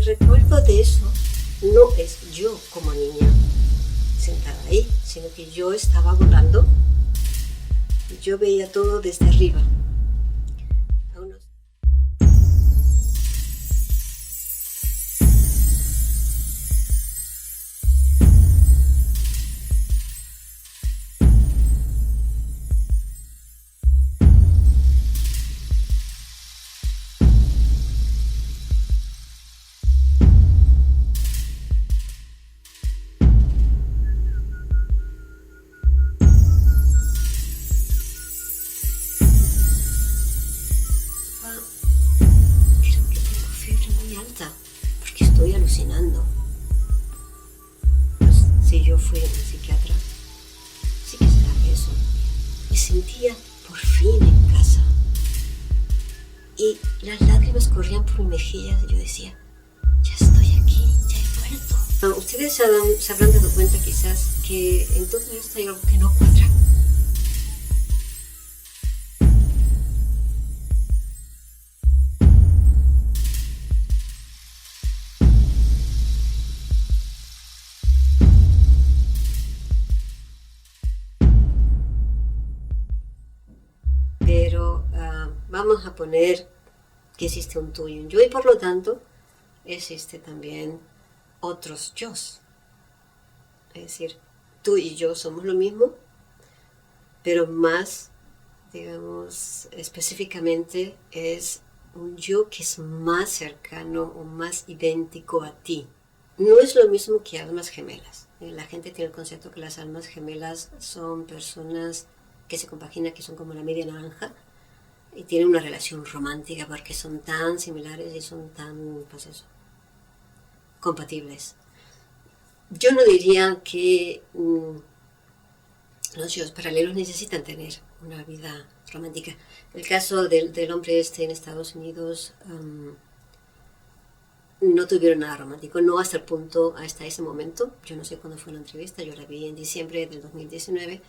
recuerdo de eso no es yo como niña sentada ahí, sino que yo estaba volando y yo veía todo desde arriba. A unos... Creo que tengo fiebre muy alta, porque estoy alucinando. Pues, si yo fui un psiquiatra, sí que será eso. Me sentía por fin en casa. Y las lágrimas corrían por mis mejillas y yo decía, ya estoy aquí, ya he vuelto. Ustedes se habrán dado cuenta quizás que en todo esto hay algo que no cuadra. Pero vamos a poner que existe un tú y un yo, y por lo tanto existe también otros yos. Es decir, tú y yo somos lo mismo, pero más, digamos, específicamente es un yo que es más cercano o más idéntico a ti. No es lo mismo que almas gemelas. La gente tiene el concepto que las almas gemelas son personas que se compaginan, que son como la media naranja, y tienen una relación romántica porque son tan similares y son tan, pues eso, compatibles. Yo no diría que los yo paralelos necesitan tener una vida romántica. El caso del hombre este en Estados Unidos, no tuvieron nada romántico, no hasta el punto, hasta ese momento. Yo no sé cuándo fue la entrevista, yo la vi en diciembre del 2019.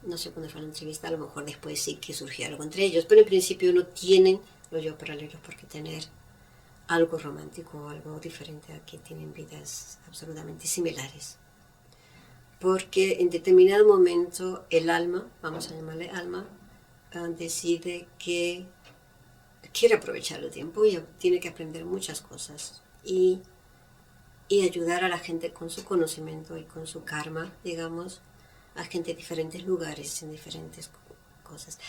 No sé cuándo fue la entrevista, a lo mejor después sí que surgió algo entre ellos, pero en principio no tienen los yo paralelos por qué tener algo romántico o algo diferente a que tienen vidas absolutamente similares. Porque en determinado momento el alma, vamos a llamarle alma, decide que quiere aprovechar el tiempo y tiene que aprender muchas cosas y ayudar a la gente con su conocimiento y con su karma, digamos, a gente de diferentes lugares, en diferentes cosas.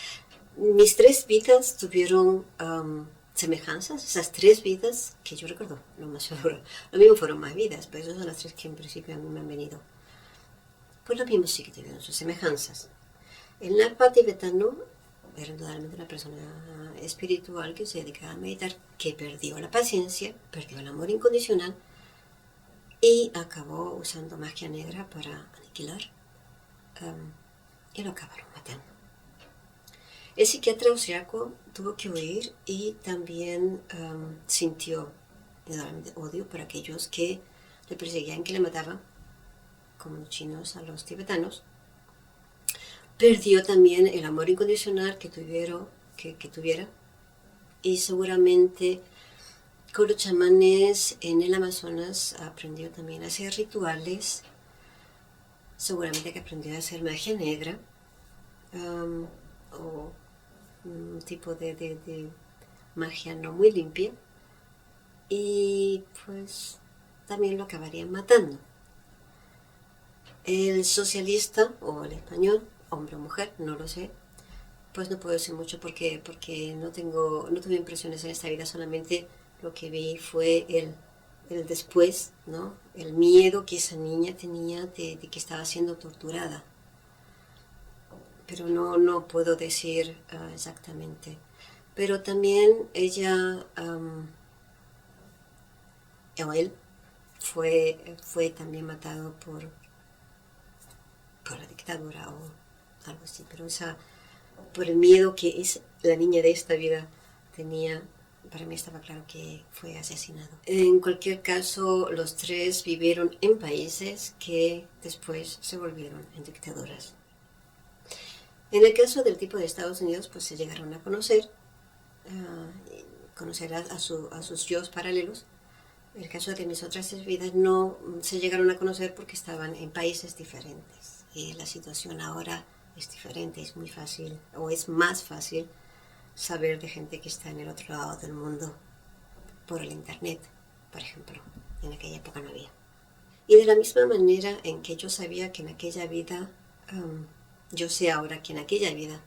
Mis 3 vidas tuvieron semejanzas, esas 3 vidas que yo recuerdo, lo más seguro. Lo mismo fueron más vidas, pero esas son las 3 que en principio a mí me han venido. Pues lo mismo sí que tuvieron sus semejanzas. El Nagpa tibetano era totalmente una persona espiritual que se dedicaba a meditar, que perdió la paciencia, perdió el amor incondicional y acabó usando magia negra para aniquilar. Y lo acabaron matando. El psiquiatra austriaco tuvo que huir y también sintió enormemente odio por aquellos que le perseguían, que le mataban, como los chinos a los tibetanos. Perdió también el amor incondicional que tuviera, y seguramente con los chamanes en el Amazonas aprendió también a hacer rituales. Seguramente que aprendió a hacer magia negra, o un tipo de magia no muy limpia, y pues también lo acabarían matando. El socialista, o el español, hombre o mujer, no lo sé, pues no puedo decir mucho porque no tuve impresiones en esta vida, solamente lo que vi fue el después, ¿no? El miedo que esa niña tenía de que estaba siendo torturada. Pero no puedo decir exactamente. Pero también ella, o él, fue también matado por la dictadura o algo así. Pero por el miedo que la niña de esta vida tenía, para mí estaba claro que fue asesinado. En cualquier caso, los 3 vivieron en países que después se volvieron en dictaduras. En el caso del tipo de Estados Unidos, pues se llegaron a conocer a sus yos paralelos, el caso de mis otras vidas no se llegaron a conocer porque estaban en países diferentes. Y la situación ahora es diferente, es muy fácil, o es más fácil saber de gente que está en el otro lado del mundo por el internet, por ejemplo. En aquella época no había. Y de la misma manera en que yo sabía que en aquella vida, yo sé ahora que en aquella vida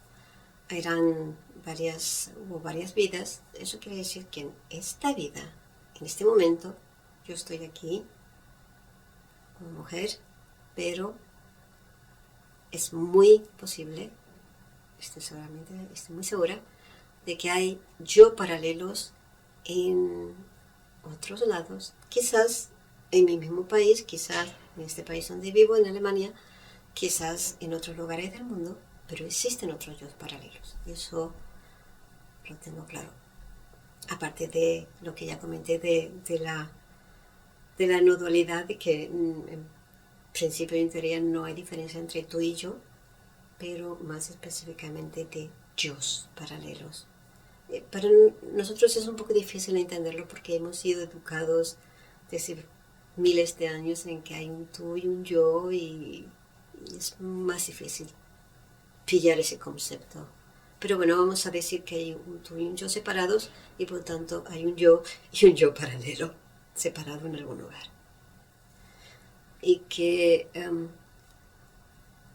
hubo varias vidas, eso quiere decir que en esta vida, en este momento, yo estoy aquí como mujer, pero es muy posible, estoy muy segura, de que hay yo paralelos en otros lados, quizás en mi mismo país, quizás en este país donde vivo, en Alemania, quizás en otros lugares del mundo, pero existen otros yo paralelos. Eso lo tengo claro. Aparte de lo que ya comenté de la no dualidad, de que en principio y en teoría no hay diferencia entre tú y yo, pero más específicamente de yos paralelos. Para nosotros es un poco difícil entenderlo porque hemos sido educados desde miles de años en que hay un tú y un yo y es más difícil pillar ese concepto. Pero bueno, vamos a decir que hay un tú y un yo separados y por tanto hay un yo y un yo paralelo separado en algún lugar. Y que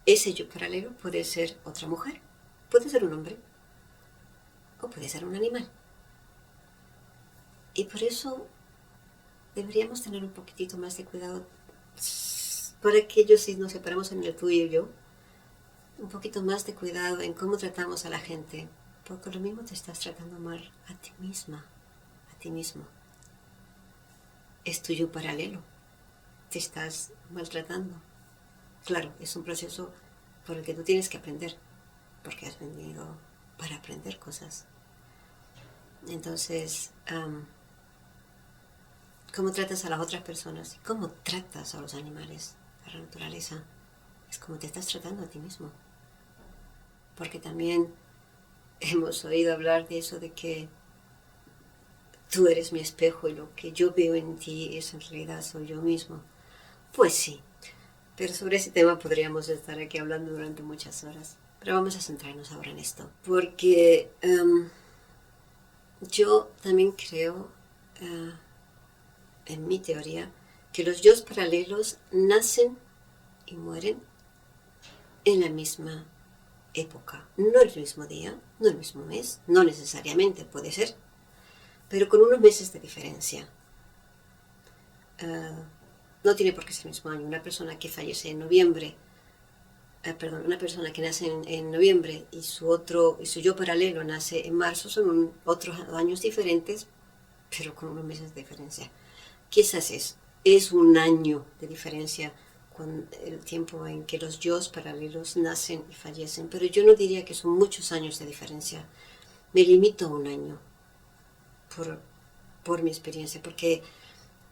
ese yo paralelo puede ser otra mujer, puede ser un hombre o puede ser un animal. Y por eso deberíamos tener un poquitito más de cuidado para que ellos, si nos separamos en el tú y el yo, un poquito más de cuidado en cómo tratamos a la gente, porque lo mismo te estás tratando mal a ti misma, a ti mismo. Es tu yo paralelo, te estás maltratando. Claro, es un proceso por el que tú tienes que aprender, porque has venido para aprender cosas. Entonces, cómo tratas a las otras personas y cómo tratas a los animales, a la naturaleza, es como te estás tratando a ti mismo. Porque también hemos oído hablar de eso de que tú eres mi espejo y lo que yo veo en ti es en realidad soy yo mismo. Pues sí, pero sobre ese tema podríamos estar aquí hablando durante muchas horas. Pero vamos a centrarnos ahora en esto. Porque yo también creo, en mi teoría, que los yos paralelos nacen y mueren en la misma época. No el mismo día, no el mismo mes, no necesariamente puede ser, pero con unos meses de diferencia. No tiene por qué ser el mismo año. Una persona que fallece en noviembre, una persona que nace en noviembre y su yo paralelo nace en marzo, son otros años diferentes, pero con unos meses de diferencia. Quizás es un año de diferencia con el tiempo en que los yos paralelos nacen y fallecen, pero yo no diría que son muchos años de diferencia. Me limito a un año por mi experiencia, porque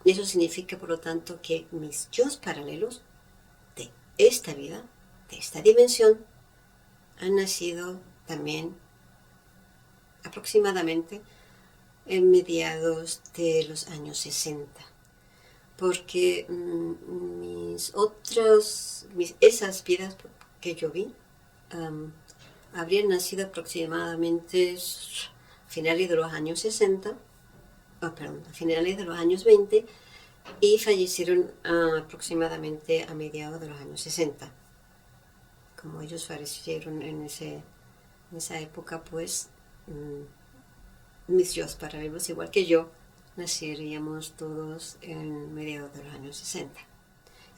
eso significa, por lo tanto, que mis yos paralelos de esta vida, de esta dimensión, han nacido también aproximadamente en mediados de los años 60. Porque esas vidas que yo vi habrían nacido aproximadamente a finales de los años 60, a finales de los años 20 y fallecieron aproximadamente a mediados de los años 60. Como ellos fallecieron en esa época, pues mis yos paralelos, igual que yo, naceríamos todos en mediados de los años 60.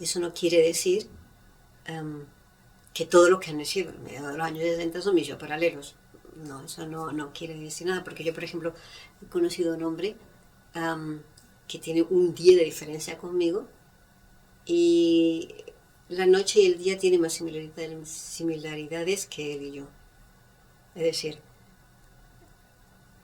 Eso no quiere decir que todo lo que han nacido en mediados de los años 60 son mis yo paralelos. No, eso no quiere decir nada, porque yo, por ejemplo, he conocido a un hombre que tiene un día de diferencia conmigo y la noche y el día tienen más similaridades que él y yo. Es decir,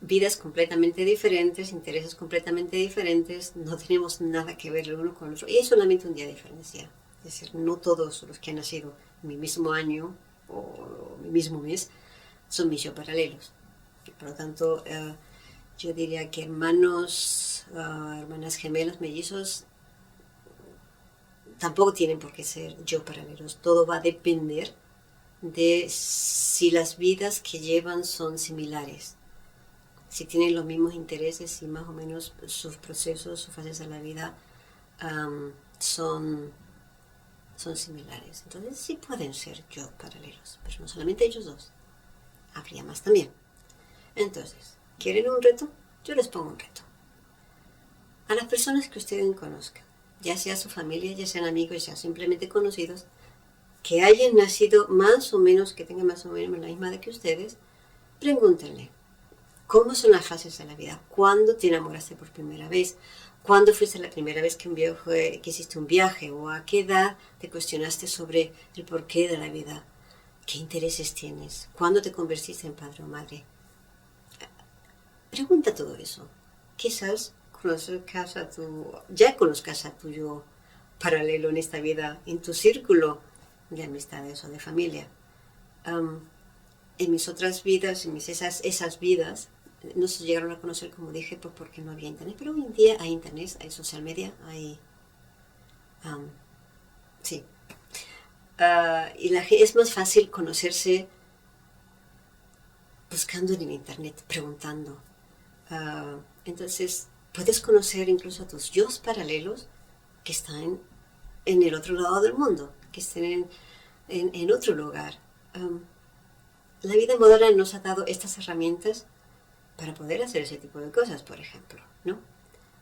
vidas completamente diferentes, intereses completamente diferentes, no tenemos nada que ver el uno con el otro. Y es solamente un día de diferencia. Es decir, no todos los que han nacido en mi mismo año o mi mismo mes son mis yo paralelos. Por lo tanto, Yo diría que hermanos, hermanas gemelas, mellizos, tampoco tienen por qué ser yo paralelos. Todo va a depender de si las vidas que llevan son similares, si tienen los mismos intereses y más o menos sus procesos, sus fases de la vida son, son similares. Entonces sí pueden ser yo paralelos, pero no solamente ellos dos, habría más también. Entonces, ¿quieren un reto? Yo les pongo un reto. A las personas que ustedes conozcan, ya sea su familia, ya sean amigos, ya sean simplemente conocidos, que hayan nacido más o menos, que tengan más o menos la misma edad que ustedes, pregúntenle, ¿cómo son las fases de la vida? ¿Cuándo te enamoraste por primera vez? ¿Cuándo fuiste la primera vez que hiciste un viaje? ¿O a qué edad te cuestionaste sobre el porqué de la vida? ¿Qué intereses tienes? ¿Cuándo te convertiste en padre o madre? Pregunta todo eso. Quizás ya conozcas a tu yo paralelo en esta vida, en tu círculo de amistades o de familia. En mis otras vidas, esas vidas, no se llegaron a conocer, como dije, pues porque no había internet. Pero hoy en día hay internet, hay social media, hay... sí. Es más fácil conocerse buscando en el internet, preguntando. Entonces, puedes conocer incluso a tus yos paralelos que están en el otro lado del mundo, que estén en otro lugar. La vida moderna nos ha dado estas herramientas para poder hacer ese tipo de cosas, por ejemplo, ¿no?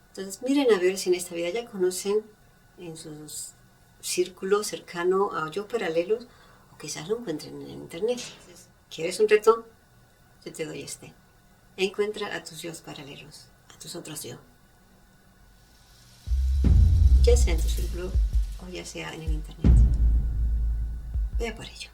Entonces, miren a ver si en esta vida ya conocen en sus círculos cercano a yo paralelos, o quizás lo encuentren en internet. Entonces, ¿quieres un reto? Yo te doy este. Encuentra a tus yo paralelos, a tus otros yo. Ya sea en tu círculo o ya sea en el internet. Vea por ello.